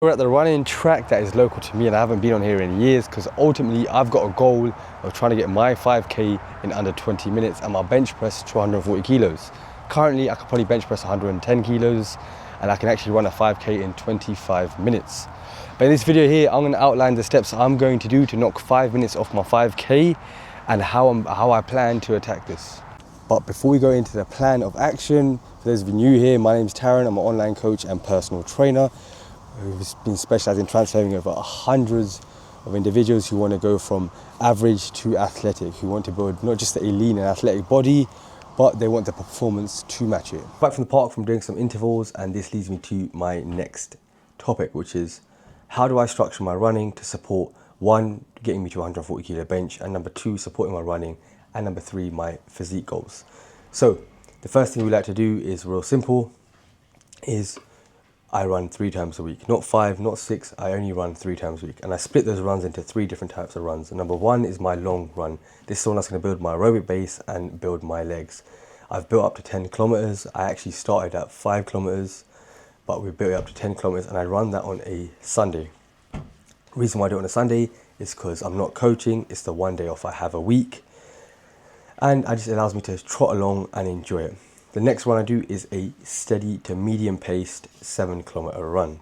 We're at the running track that is local to me, and I haven't been on here in years because ultimately I've got a goal of trying to get my 5k in under 20 minutes and my bench press 240 kilos. Currently I can probably bench press 110 kilos and I can actually run a 5k in 25 minutes. But in this video here I'm going to outline the steps I'm going to do to knock 5 minutes off my 5k and how I plan to attack this. But before we go into the plan of action, for those of you new here, my name is Taryn. I'm an online coach and personal trainer who's been specialised in transforming over hundreds of individuals who want to go from average to athletic, who want to build not just a lean and athletic body, but they want the performance to match it. Back from the park from doing some intervals, and this leads me to my next topic, which is how do I structure my running to support, one, getting me to 140 kilo bench, and number two, supporting my running, and number three, my physique goals. So the first thing we like to do is real simple, is I run 3 times a week, not 5, not 6, I only run 3 times a week. And I split those runs into 3 different types of runs. And number one is my long run. This is one that's going to build my aerobic base and build my legs. I've built up to 10 kilometers. I actually started at 5 kilometers, but we built it up to 10 kilometers and I run that on a Sunday. The reason why I do it on a Sunday is because I'm not coaching. It's the one day off I have a week. And it just allows me to trot along and enjoy it. The next one I do is a steady to medium paced 7 kilometer run.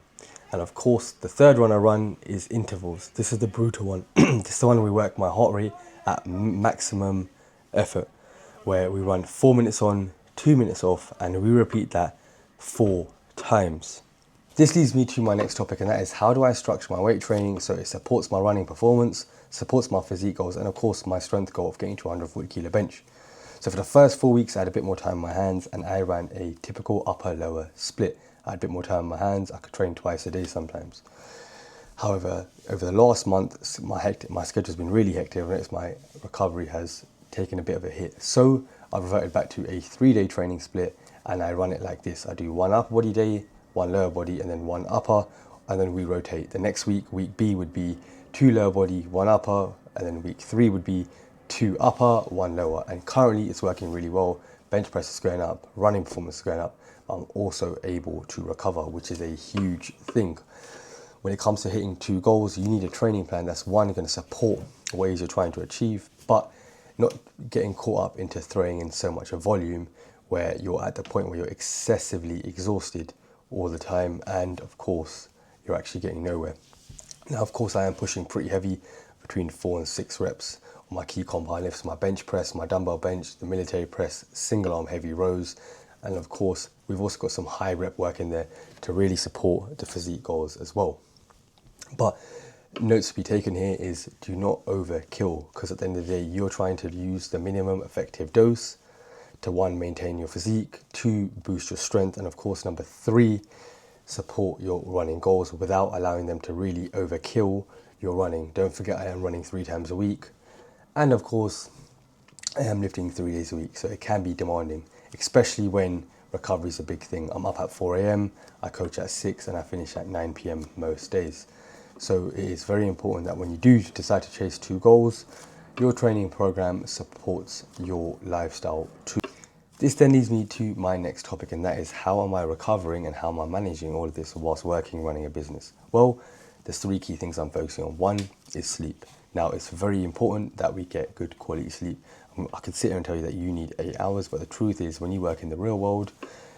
And of course, the third one I run is intervals. This is the brutal one. This is the one where we work my heart rate at maximum effort, where we run 4 minutes on, 2 minutes off, and we repeat that 4 times. This leads me to my next topic, and that is how do I structure my weight training so it supports my running performance, supports my physique goals, and of course my strength goal of getting to 140 kilo bench. So for the first 4 weeks, I had a bit more time on my hands and I ran a typical upper-lower split. I had a bit more time on my hands. I could train twice a day sometimes. However, over the last month, my schedule's been really hectic. I've noticed my recovery has taken a bit of a hit. So I've reverted back to a 3-day training split and I run it like this. I do 1 upper body day, 1 lower body, and then 1 upper, and then we rotate. The next week, week B would be 2 lower body, 1 upper, and then week 3 would be 2 upper, 1 lower, and currently it's working really well. Bench press is going up, running performance is going up. I'm also able to recover, which is a huge thing. When it comes to hitting 2 goals, you need a training plan that's one, going to support ways you're trying to achieve, but not getting caught up into throwing in so much of volume where you're at the point where you're excessively exhausted all the time, and of course, you're actually getting nowhere. Now, of course, I am pushing pretty heavy, between 4 and 6 reps on my key compound lifts, my bench press, my dumbbell bench, the military press, single arm heavy rows, and of course we've also got some high rep work in there to really support the physique goals as well. But notes to be taken here is do not overkill, because at the end of the day you're trying to use the minimum effective dose to 1, maintain your physique, 2, boost your strength, and of course number 3, support your running goals without allowing them to really overkill your running. Don't forget, I am running 3 times a week, and of course I am lifting 3 days a week, so it can be demanding, especially when recovery is a big thing. I'm up at 4 a.m, I coach at 6, and I finish at 9 p.m. most days. So it is very important that when you do decide to chase 2 goals, your training program supports your lifestyle too. This then leads me to my next topic, and that is how am I recovering and how am I managing all of this whilst working, running a business? Well, there's 3 key things I'm focusing on. 1 is sleep. Now, it's very important that we get good quality sleep. I could sit here and tell you that you need 8 hours, but the truth is when you work in the real world,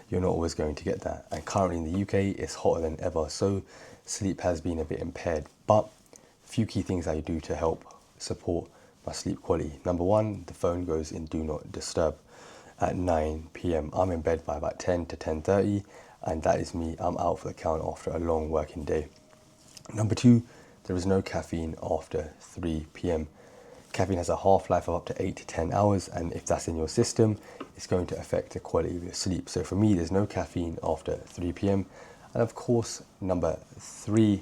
you're not always going to get that. And currently in the UK, it's hotter than ever, so sleep has been a bit impaired. But a few key things I do to help support my sleep quality. Number 1, the phone goes in do not disturb at 9 p.m. I'm in bed by about 10 to 10:30, and that is me. I'm out for the count after a long working day. Number 2, there is no caffeine after 3 p.m. Caffeine has a half-life of up to 8 to 10 hours, and if that's in your system, it's going to affect the quality of your sleep. So for me, there's no caffeine after 3 p.m. And of course, number 3,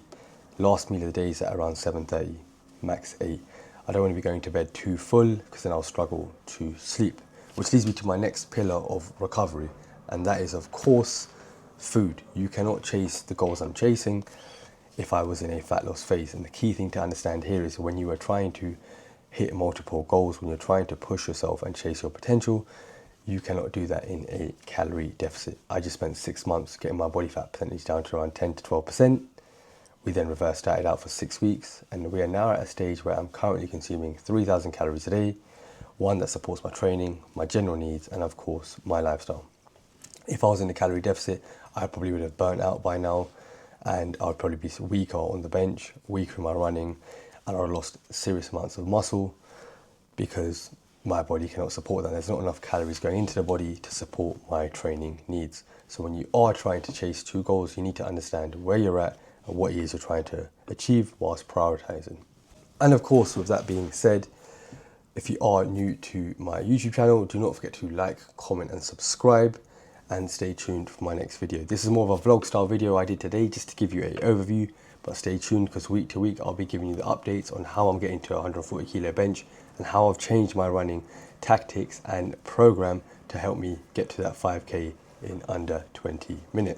last meal of the day is at around 7:30, max 8. I don't want to be going to bed too full because then I'll struggle to sleep. Which leads me to my next pillar of recovery, and that is, of course, food. You cannot chase the goals I'm chasing if I was in a fat loss phase. And the key thing to understand here is when you are trying to hit multiple goals, when you're trying to push yourself and chase your potential, you cannot do that in a calorie deficit. I just spent 6 months getting my body fat percentage down to around 10 to 12%, We then reversed that out for 6 weeks, and we are now at a stage where I'm currently consuming 3,000 calories a day, one that supports my training, my general needs, and of course, my lifestyle. If I was in a calorie deficit, I probably would have burnt out by now, and I would probably be weaker on the bench, weaker in my running, and I would have lost serious amounts of muscle because my body cannot support that. There's not enough calories going into the body to support my training needs. So when you are trying to chase two goals, you need to understand where you're at and what it is you're trying to achieve whilst prioritizing. And of course, with that being said, if you are new to my YouTube channel, do not forget to like, comment and subscribe, and stay tuned for my next video. This is more of a vlog style video I did today just to give you an overview, but stay tuned because week to week I'll be giving you the updates on how I'm getting to a 140 kilo bench and how I've changed my running tactics and program to help me get to that 5K in under 20 minutes.